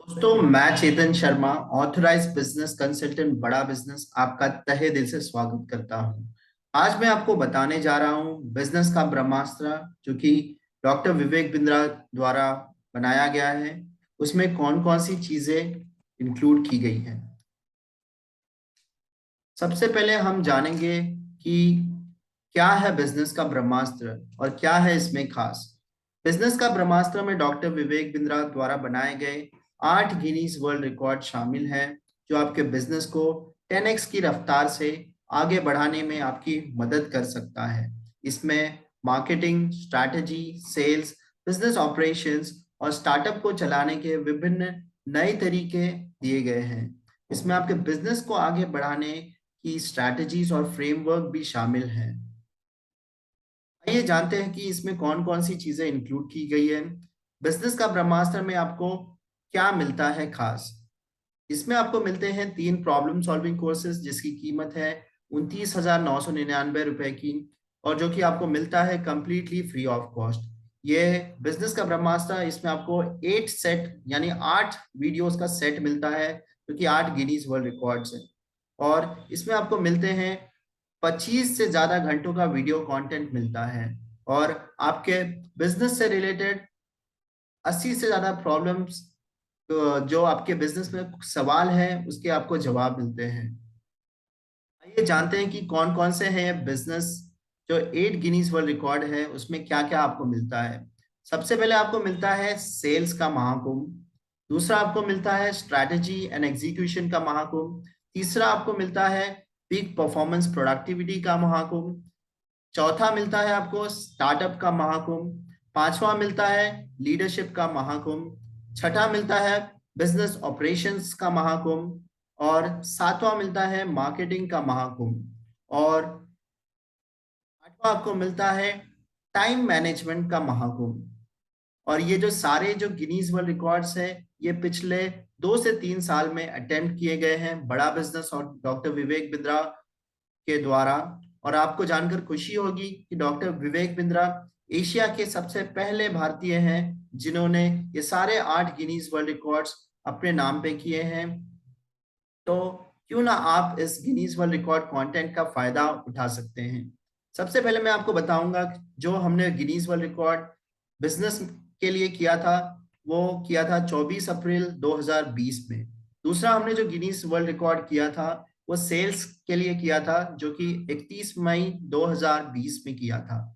दोस्तों, मैं Chetan Sharma, authorised business consultant बड़ा बिजनेस, आपका तहे दिल से स्वागत करता हूं। आज मैं आपको बताने जा रहा हूं बिजनेस का ब्रह्मास्त्र, जो कि डॉक्टर विवेक बिंद्रा द्वारा बनाया गया है। उसमें कौन कौन सी चीजें इंक्लूड की गई हैं। सबसे पहले हम जानेंगे कि क्या है बिजनेस का ब्रह्मास्त्र और क्या है इसमें खास। बिजनेस का ब्रह्मास्त्र में डॉक्टर विवेक बिंद्रा द्वारा बनाए गए 8 गिनीज वर्ल्ड रिकॉर्ड शामिल है, जो आपके बिजनेस को 10x की रफ्तार से आगे बढ़ाने में आपकी मदद कर सकता है। इसमें marketing strategy, sales, business operations और स्टार्टअप को चलाने के विभिन्न नए तरीके दिए गए हैं। इसमें आपके बिजनेस को आगे बढ़ाने की स्ट्रैटेजीज और फ्रेमवर्क भी शामिल हैं। आइए जानते हैं कि इसमें कौन कौन सी चीजें इंक्लूड की गई है। बिजनेस का ब्रह्मास्त्र में आपको क्या मिलता है खास। इसमें आपको मिलते हैं 3 प्रॉब्लम सॉल्विंग कोर्सेज, जिसकी कीमत है 29,999 रुपए की, और जो कि आपको मिलता है कंप्लीटली फ्री ऑफ कॉस्ट। ये बिजनेस का ब्रह्मास्त्र, इसमें आपको 8 सेट यानी 8 वीडियोस का सेट मिलता है, जो कि 8 गिनीज वर्ल्ड रिकॉर्ड्स है। और इसमें आपको मिलते हैं 25 से ज्यादा घंटों का वीडियो कंटेंट मिलता है, और आपके बिजनेस से रिलेटेड 80 से ज्यादा प्रॉब्लम्स, जो आपके बिजनेस में सवाल है उसके आपको जवाब मिलते हैं। आइए जानते हैं कि कौन कौन से हैं बिजनेस। जो 8 गिनीज वर्ल्ड रिकॉर्ड है उसमें क्या क्या आपको मिलता है। सबसे पहले आपको मिलता है सेल्स का महाकुंभ। दूसरा आपको मिलता है स्ट्रैटेजी एंड एग्जीक्यूशन का महाकुंभ। तीसरा आपको मिलता है पीक परफॉर्मेंस प्रोडक्टिविटी का महाकुंभ। चौथा मिलता है आपको स्टार्टअप का महाकुंभ। पांचवा मिलता है लीडरशिप का महाकुंभ। छठा मिलता है बिजनेस ऑपरेशंस का महाकुंभ। और सातवां मिलता है मार्केटिंग का महाकुंभ। और आठवां आपको मिलता है टाइम मैनेजमेंट का महाकुंभ। और ये जो सारे जो गिनीज वर्ल्ड रिकॉर्ड्स हैं, ये पिछले 2 से 3 साल में अटेम्प्ट किए गए हैं बड़ा बिजनेस और डॉक्टर विवेक बिंद्रा के द्वारा। और आपको जानकर खुशी होगी कि डॉक्टर विवेक बिंद्रा एशिया के सबसे पहले भारतीय हैं जिन्होंने ये सारे 8 गिनीज वर्ल्ड रिकॉर्ड्स अपने नाम पे किए हैं। तो क्यों ना आप इस गिनीज वर्ल्ड रिकॉर्ड कंटेंट का फायदा उठा सकते हैं। सबसे पहले मैं आपको बताऊंगा जो हमने गिनीज वर्ल्ड रिकॉर्ड बिजनेस के लिए किया था, वो किया था 24 अप्रैल 2020 में। दूसरा हमने जो गिनीज वर्ल्ड रिकॉर्ड किया था वो सेल्स के लिए किया था, जो कि 31 मई 2020 में किया था।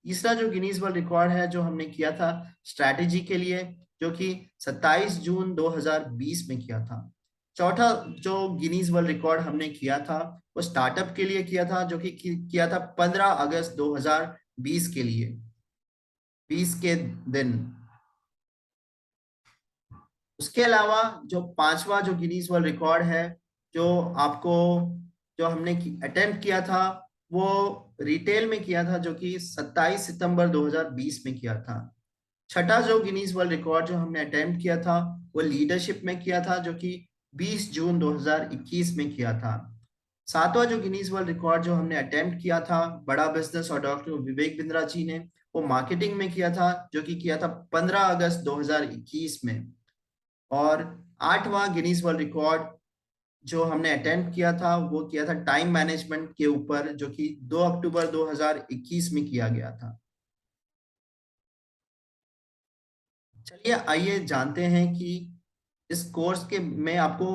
तीसरा जो गिनीज वर्ल्ड रिकॉर्ड है जो हमने किया था स्ट्रैटेजी के लिए, जो कि 27 जून 2020 में किया था। चौथा जो गिनीज वर्ल्ड रिकॉर्ड हमने किया था वो स्टार्टअप के लिए किया था, जो कि किया था 15 अगस्त 2020 के लिए, 20 के दिन। उसके अलावा जो पांचवा जो गिनीज वर्ल्ड रिकॉर्ड है, जो आपको जो हमने अटेम्प्ट किया था, वो रिटेल में किया था, जो कि 27 सितंबर 2020 में किया था। छठा जो गिनीज वर्ल्ड रिकॉर्ड जो हमने अटेम्प्ट किया था वो लीडरशिप में किया था, जो कि 20 जून 2021 में किया था। सातवां जो गिनीज वर्ल्ड रिकॉर्ड जो हमने अटेम्प्ट किया था बड़ा बिजनेस और डॉक्टर विवेक बिंद्रा जी ने, वो मार्केटिंग में किया था, जो कि किया था 15 अगस्त 2021 में। और आठवां गिनीज वर्ल्ड रिकॉर्ड जो हमने अटेम्प्ट किया था वो किया था टाइम मैनेजमेंट के ऊपर, जो कि 2 अक्टूबर 2021 में किया गया था। चलिए आइए जानते हैं कि इस कोर्स के में आपको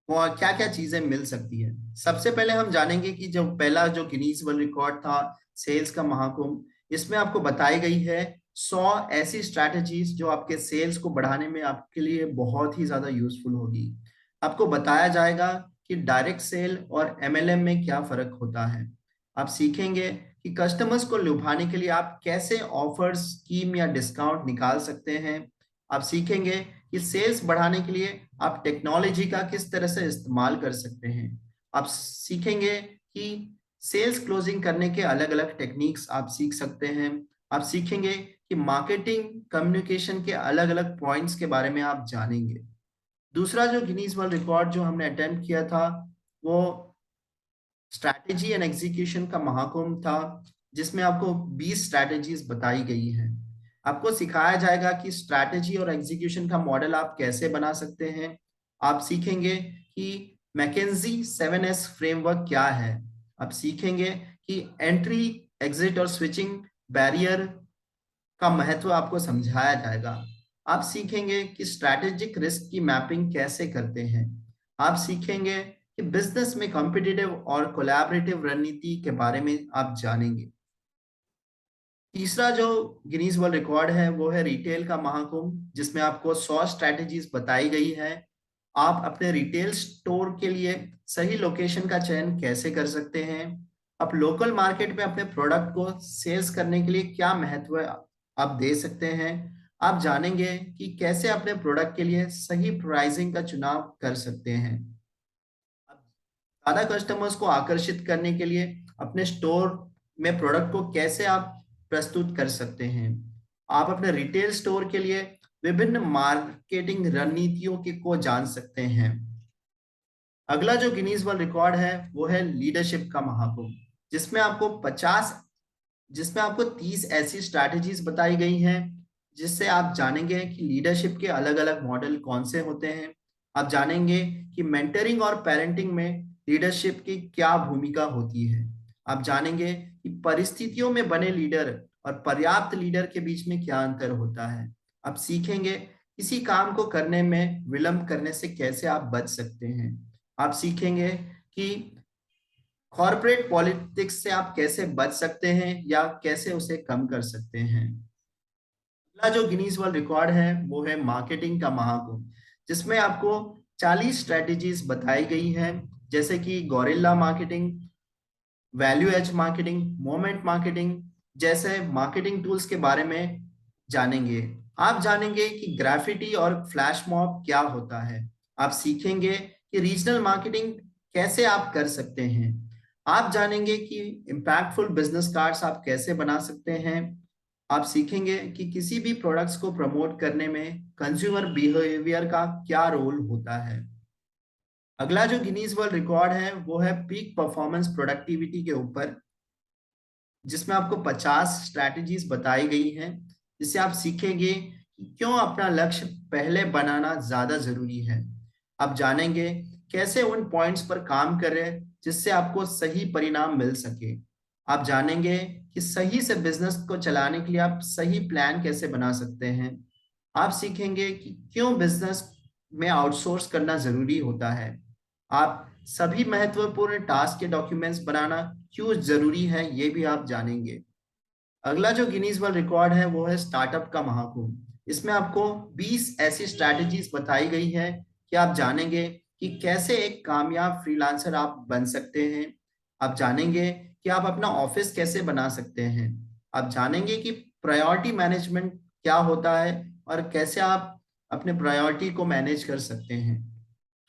क्या क्या चीजें मिल सकती है। सबसे पहले हम जानेंगे कि जो पहला जो गिनीज वर्ल्ड रिकॉर्ड था सेल्स का महाकुंभ, इसमें आपको बताई गई है 100 ऐसी स्ट्रैटेजीज जो आपके सेल्स को बढ़ाने में आपके लिए बहुत ही ज्यादा यूजफुल होगी। आपको बताया जाएगा कि डायरेक्ट सेल और एमएलएम में क्या फर्क होता है। आप सीखेंगे कि कस्टमर्स को लुभाने के लिए आप कैसे ऑफर्स, स्कीम या डिस्काउंट निकाल सकते हैं। आप सीखेंगे कि सेल्स बढ़ाने के लिए आप टेक्नोलॉजी का किस तरह से इस्तेमाल कर सकते हैं। आप सीखेंगे कि सेल्स क्लोजिंग करने के अलग अलग टेक्निक्स आप सीख सकते हैं। आप सीखेंगे कि मार्केटिंग कम्युनिकेशन के अलग अलग पॉइंट्स के बारे में आप जानेंगे। दूसरा जो गिनीज वर्ल्ड रिकॉर्ड जो हमने अटेम्प्ट किया था वो स्ट्रैटेजी एंड एग्जीक्यूशन का महाकुंभ था, जिसमें आपको 20 स्ट्रैटेजीज बताई गई हैं। आपको सिखाया जाएगा कि स्ट्रैटेजी और एग्जीक्यूशन का मॉडल आप कैसे बना सकते हैं। आप सीखेंगे कि मैकेंजी 7S फ्रेमवर्क क्या है। आप सीखेंगे कि एंट्री, एग्जिट और स्विचिंग बैरियर का महत्व आपको समझाया जाएगा। आप सीखेंगे कि स्ट्रैटेजिक रिस्क की मैपिंग कैसे करते हैं। आप सीखेंगे कि बिजनेस में कॉम्पिटिटिव और कोलैबोरेटिव रणनीति के बारे में आप जानेंगे। तीसरा जो गिनीज वर्ल्ड रिकॉर्ड है वो है रिटेल का महाकुंभ, जिसमें आपको 100 स्ट्रैटेजीज बताई गई है। आप अपने रिटेल स्टोर के लिए सही लोकेशन का चयन कैसे कर सकते हैं। आप लोकल मार्केट में अपने प्रोडक्ट को सेल्स करने के लिए क्या महत्व आप दे सकते हैं। आप जानेंगे कि कैसे अपने प्रोडक्ट के लिए सही प्राइसिंग का चुनाव कर सकते हैं। ज्यादा कस्टमर्स को आकर्षित करने के लिए अपने स्टोर में प्रोडक्ट को कैसे आप प्रस्तुत कर सकते हैं। आप अपने रिटेल स्टोर के लिए विभिन्न मार्केटिंग रणनीतियों को जान सकते हैं। अगला जो गिनीज वर्ल्ड रिकॉर्ड है वो है लीडरशिप का महाकुंभ, जिसमें आपको 30 ऐसी स्ट्रैटेजीज बताई गई हैं, जिससे आप जानेंगे कि लीडरशिप के अलग अलग मॉडल कौन से होते हैं। आप जानेंगे कि मेंटरिंग और पेरेंटिंग में लीडरशिप की क्या भूमिका होती है। आप जानेंगे कि परिस्थितियों में बने लीडर और पर्याप्त लीडर के बीच में क्या अंतर होता है। आप सीखेंगे किसी काम को करने में विलंब करने से कैसे आप बच सकते हैं। आप सीखेंगे कि कॉर्पोरेट पॉलिटिक्स से आप कैसे बच सकते हैं या कैसे उसे कम कर सकते हैं। अगला जो गिनीज वर्ल्ड रिकॉर्ड है वो है मार्केटिंग का महाकुंभ, जिसमें आपको 40 स्ट्रेटेजीज बताई गई हैं, जैसे कि gorilla marketing, value age marketing, moment marketing जैसे मार्केटिंग टूल्स के बारे में जानेंगे। आप जानेंगे कि ग्राफिटी और फ्लैश मॉब क्या होता है। आप सीखेंगे कि रीजनल मार्केटिंग कैसे आप कर सकते हैं। आप जानेंगे कि इम्पैक्टफुल बिजनेस कार्ड्स आप कैसे बना सकते हैं। आप सीखेंगे कि किसी भी प्रोडक्ट्स को प्रमोट करने में कंज्यूमर बिहेवियर का क्या रोल होता है। अगला जो गिनीज वर्ल्ड रिकॉर्ड है वो है पीक परफॉर्मेंस प्रोडक्टिविटी के ऊपर, जिसमें आपको 50 स्ट्रैटेजीज बताई गई हैं, जिससे आप सीखेंगे कि क्यों अपना लक्ष्य पहले बनाना ज्यादा जरूरी है। आप जानेंगे कैसे उन पॉइंट्स पर काम करें जिससे आपको सही परिणाम मिल सके। आप जानेंगे कि सही से बिजनेस को चलाने के लिए आप सही प्लान कैसे बना सकते हैं। आप सीखेंगे कि क्यों बिजनेस में आउटसोर्स करना जरूरी होता है। आप सभी महत्वपूर्ण टास्क के डॉक्यूमेंट्स बनाना क्यों जरूरी है ये भी आप जानेंगे। अगला जो गिनीज वर्ल्ड रिकॉर्ड है वो है स्टार्टअप का महाकुंभ। इसमें आपको 20 ऐसी स्ट्रैटेजीज बताई गई है कि आप जानेंगे कि कैसे एक कामयाब फ्रीलांसर आप बन सकते हैं। आप जानेंगे कि आप अपना ऑफिस कैसे बना सकते हैं। आप जानेंगे कि प्रायोरिटी मैनेजमेंट क्या होता है और कैसे आप अपने प्रायोरिटी को मैनेज कर सकते हैं।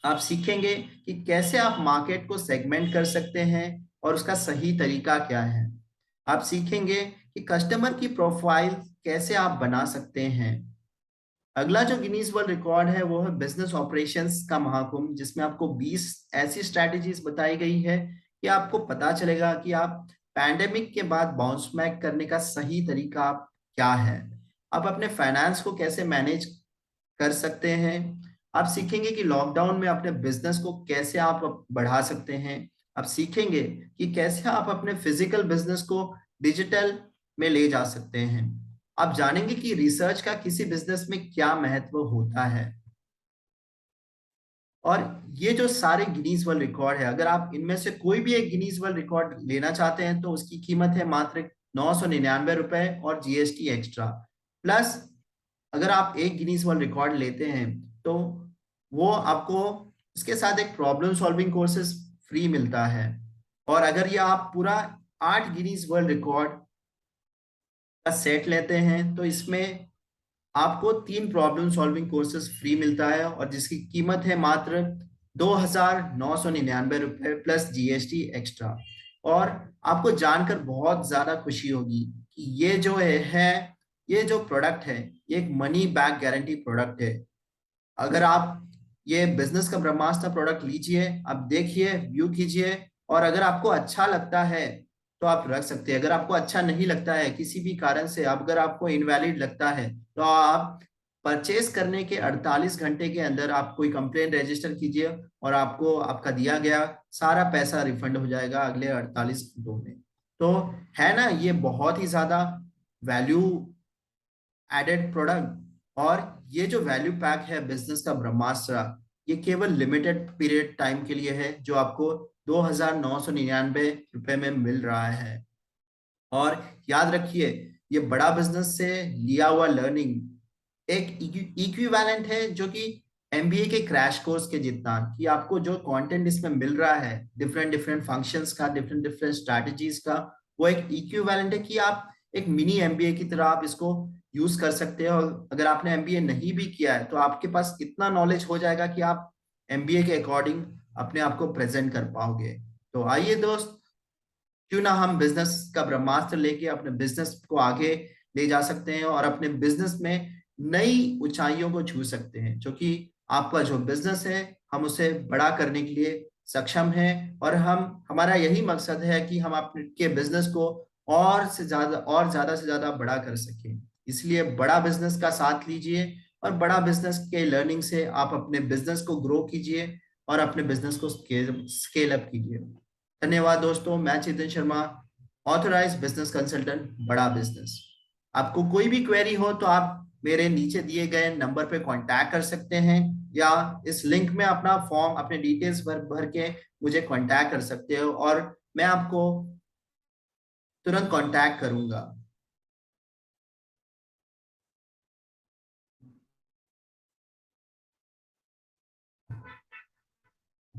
आप सीखेंगे कि कैसे आप मार्केट को सेगमेंट कर सकते हैं और उसका सही तरीका क्या है। आप सीखेंगे कि कस्टमर की प्रोफाइल कैसे आप बना सकते हैं। अगला जो गिनीज वर्ल्ड रिकॉर्ड है वो है बिजनेस ऑपरेशंस का महाकुंभ, जिसमें आपको 20 ऐसी स्ट्रैटेजीज बताई गई है कि आपको पता चलेगा कि आप पैंडेमिक के बाद बाउंस बैक करने का सही तरीका आप क्या है। आप अपने फाइनेंस को कैसे मैनेज कर सकते हैं। आप सीखेंगे कि लॉकडाउन में अपने बिजनेस को कैसे आप बढ़ा सकते हैं। आप सीखेंगे कि कैसे आप अपने फिजिकल बिजनेस को डिजिटल में ले जा सकते हैं। आप जानेंगे कि रिसर्च का किसी बिजनेस में क्या महत्व होता है। और ये जो सारे गिनीज वर्ल्ड रिकॉर्ड है, अगर आप इनमें से कोई भी एक गिनीज वर्ल्ड रिकॉर्ड लेना चाहते हैं तो उसकी कीमत है मात्र 999 रुपए और जीएसटी एक्स्ट्रा। प्लस अगर आप एक गिनीज वर्ल्ड रिकॉर्ड लेते हैं तो वो आपको इसके साथ एक प्रॉब्लम सॉल्विंग कोर्सेज फ्री मिलता है। और अगर ये आप पूरा 8 गिनीज वर्ल्ड रिकॉर्ड का सेट लेते हैं तो इसमें आपको 3 प्रॉब्लम सॉल्विंग कोर्सेज फ्री मिलता है और जिसकी कीमत है मात्र 2,999 रुपए प्लस जीएसटी एक्स्ट्रा। और आपको जानकर बहुत ज्यादा खुशी होगी कि ये जो है ये जो प्रोडक्ट है ये एक मनी बैक गारंटी प्रोडक्ट है। अगर आप ये बिजनेस का ब्रह्मास्त्र प्रोडक्ट लीजिए, आप देखिए, व्यू कीजिए, और अगर आपको अच्छा लगता है तो आप रख सकते हैं। अगर आपको अच्छा नहीं लगता है किसी भी कारण से, अगर आपको इनवैलिड लगता है, तो आप परचेज करने के 48 घंटे के अंदर आप कोई कंप्लेंट रजिस्टर कीजिए और आपको आपका दिया गया सारा पैसा रिफंड हो जाएगा अगले 48 घंटों में। तो है ना, ये बहुत ही ज्यादा वैल्यू एडेड प्रोडक्ट। और ये जो वैल्यू पैक है बिजनेस का ब्रह्मास्त्र, ये केवल लिमिटेड पीरियड टाइम के लिए है, जो आपको 2,999 रुपए में मिल रहा है। और याद रखिए, ये बड़ा बिजनेस से लिया हुआ लर्निंग एक इक्विवेलेंट है, जो कि एमबीए के क्रैश कोर्स के जितना, कि आपको जो कंटेंट इसमें मिल रहा है डिफरेंट डिफरेंट फंक्शंस का, डिफरेंट डिफरेंट स्ट्रैटेजीज का, वो एक इक्विवेलेंट है कि आप एक मिनी एमबीए की तरह आप इसको यूज कर सकते हैं। और अगर आपने एमबीए नहीं भी किया है तो आपके पास इतना नॉलेज हो जाएगा कि आप एमबीए के अकॉर्डिंग अपने आप को प्रेजेंट कर पाओगे। तो आइए दोस्त, क्यों ना हम बिजनेस का ब्रह्मास्त्र लेके अपने बिजनेस को आगे ले जा सकते हैं और अपने बिजनेस में नई ऊंचाइयों को छू सकते हैं, जो कि आपका जो बिजनेस है हम उसे बड़ा करने के लिए सक्षम हैं। और हमारा यही मकसद है कि हम आपके बिजनेस को और ज्यादा से ज्यादा बड़ा कर सकें। इसलिए बड़ा बिजनेस का साथ लीजिए और बड़ा बिजनेस के लर्निंग से आप अपने बिजनेस को ग्रो कीजिए और अपने बिजनेस को स्केल अप कीजिए। धन्यवाद दोस्तों, मैं Chetan Sharma, authorise business consultant, बड़ा बिजनेस। आपको कोई भी क्वेरी हो तो आप मेरे नीचे दिए गए नंबर पे कांटेक्ट कर सकते हैं, या इस लिंक में अपना फॉर्म, अपने डिटेल्स भर भर के मुझे कांटेक्ट कर सकते हो और मैं आपको तुरंत कांटेक्ट करूंगा।